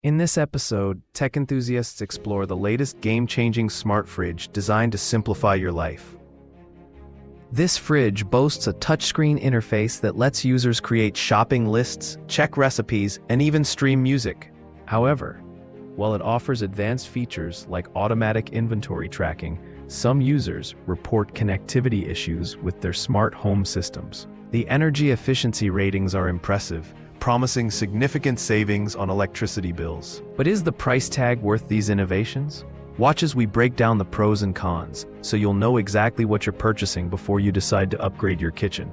In this episode, tech enthusiasts explore the latest game-changing smart fridge designed to simplify your life. This fridge boasts a touchscreen interface that lets users create shopping lists, check recipes, and even stream music. However, while it offers advanced features like automatic inventory tracking, some users report connectivity issues with their smart home systems. The energy efficiency ratings are impressive, promising significant savings on electricity bills. But is the price tag worth these innovations? Watch as we break down the pros and cons, so you'll know exactly what you're purchasing before you decide to upgrade your kitchen.